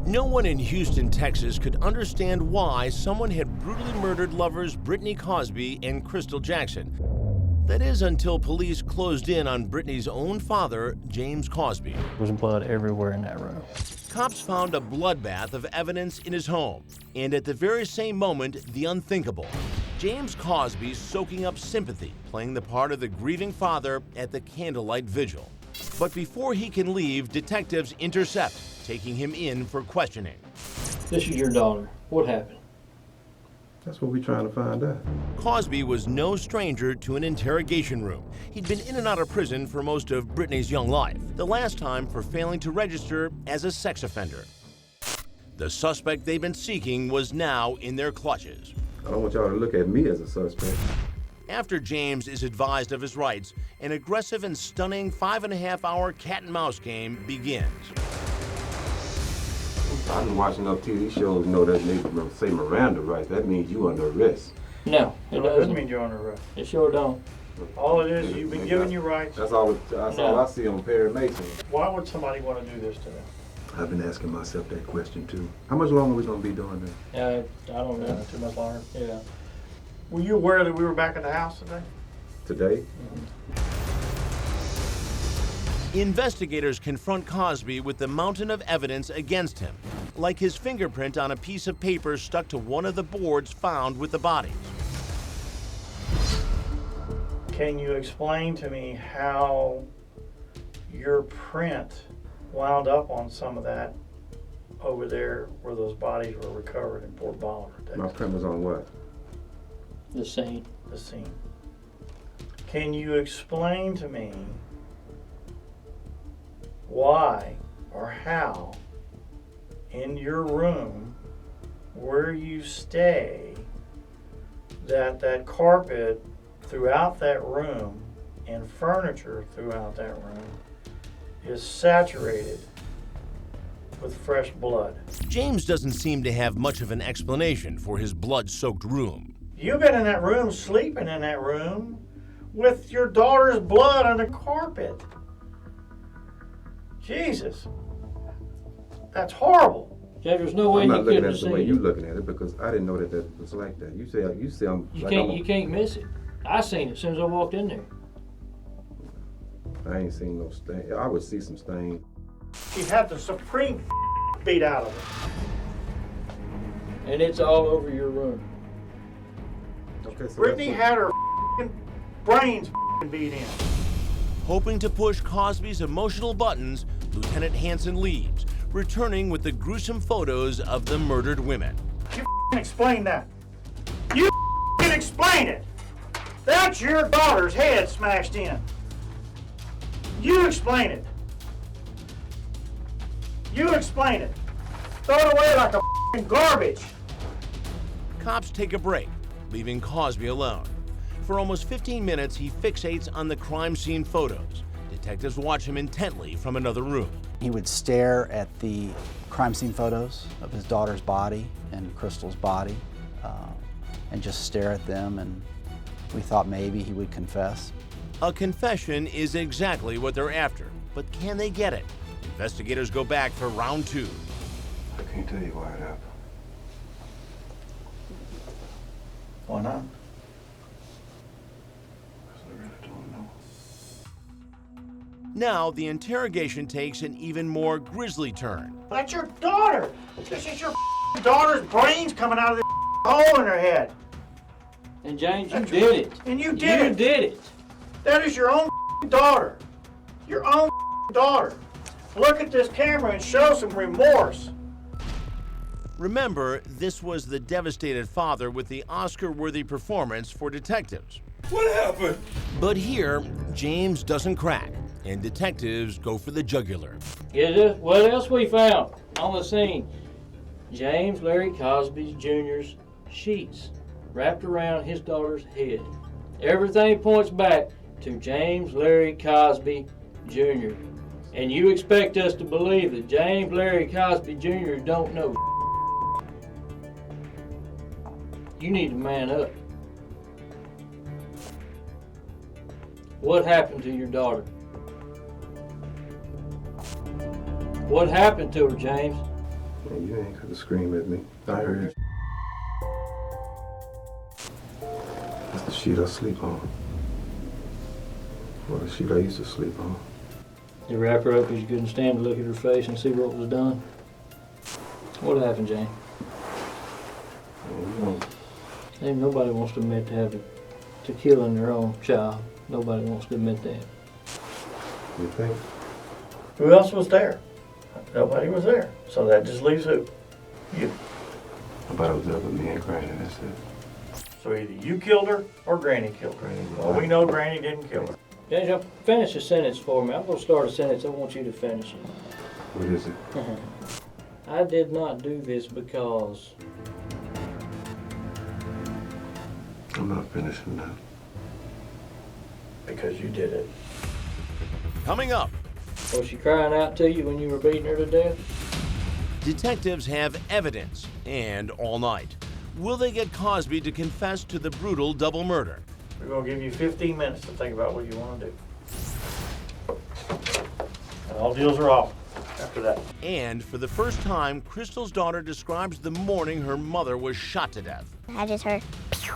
No one in Houston, Texas could understand why someone had brutally murdered lovers Britney Cosby and Crystal Jackson. That is until police closed in on Britney's own father, James Cosby. There was blood everywhere in that room. Cops found a bloodbath of evidence in his home, and at the very same moment, the unthinkable. James Cosby soaking up sympathy, playing the part of the grieving father at the candlelight vigil. But before he can leave, detectives intercept, taking him in for questioning. This is your daughter. What happened? That's what we're trying to find out. Cosby was no stranger to an interrogation room. He'd been in and out of prison for most of Britney's young life, the last time for failing to register as a sex offender. The suspect they've been seeking was now in their clutches. I don't want y'all to look at me as a suspect. After James is advised of his rights, an aggressive and stunning 5.5-hour cat-and-mouse game begins. I've been watching enough TV shows to know that they say Miranda rights. That means you under arrest. No, it doesn't mean you're under arrest. It sure don't. All it is, you've been given your rights. That's all I see on Perry Mason. Why would somebody want to do this to them? I've been asking myself that question too. How much longer are we going to be doing this? I don't know. Too much longer. Yeah. Were you aware that we were back at the house today? Today? Investigators confront Cosby with the mountain of evidence against him, like his fingerprint on a piece of paper stuck to one of the boards found with the bodies. Can you explain to me how your print wound up on some of that over there where those bodies were recovered in Fort Bolivar, Texas? My print was on what? The scene. The scene. Can you explain to me why or how in your room where you stay that carpet throughout that room and furniture throughout that room is saturated with fresh blood? James doesn't seem to have much of an explanation for his blood-soaked room. You've been in that room, sleeping in that room, with your daughter's blood on the carpet. Jesus, that's horrible. Jack, there's no way I'm you not looking couldn't at have it the way seen you're it. looking at it because I didn't know that it was like that. You say I'm You can't miss it. I seen it as soon as I walked in there. I ain't seen no stain. I would see some stain. She had the supreme beat out of her. And it's all over your room. Okay, so Britney had her brains beat in. Hoping to push Cosby's emotional buttons, Lieutenant Hansen leaves, returning with the gruesome photos of the murdered women. You explain that. You explain it. That's your daughter's head smashed in. You explain it. You explain it. Throw it away like a garbage. Cops take a break, leaving Cosby alone. For almost 15 minutes, he fixates on the crime scene photos. Detectives watch him intently from another room. He would stare at the crime scene photos of his daughter's body and Crystal's body and just stare at them, and we thought maybe he would confess. A confession is exactly what they're after, but can they get it? Investigators go back for round 2. I can't tell you why it happened. Why not? I really don't know. Now, the interrogation takes an even more grisly turn. That's your daughter. This is your daughter's brains coming out of the hole in her head. And James, you did it. And you did it. You did it. That is your own daughter. Your own daughter. Look at this camera and show some remorse. Remember, this was the devastated father with the Oscar-worthy performance for detectives. What happened? But here, James doesn't crack, and detectives go for the jugular. What else we found on the scene? James Larry Cosby Jr.'s sheets wrapped around his daughter's head. Everything points back to James Larry Cosby Jr. And you expect us to believe that James Larry Cosby Jr. don't know? You need to man up. What happened to your daughter? What happened to her, James? Man, you ain't gonna scream at me. I heard. That's the sheet I sleep on. Well, the sheet I used to sleep on. You wrap her up because you couldn't stand to look at her face and see what was done. What happened, Jane? Ain't nobody wants to admit to killing their own child. Nobody wants to admit that. You think? Who else was there? Nobody was there. So that just leaves who? You. I thought it was up with me and Granny, that's it. So either you killed her or Granny killed her. Granny. Well, we know Granny didn't kill her. James, finish the sentence for me. I'm going to start a sentence. I want you to finish it. What is it? I did not do this because... I'm not finishing that. Because you did it. Coming up, Was she crying out to you when you were beating her to death? detectives have evidence and all night. Will they get Cosby to confess to the brutal double murder? We're going to give you 15 minutes to think about what you want to do. And all deals are off after that. And for the first time, Crystal's daughter describes the morning her mother was shot to death. I just heard, pew.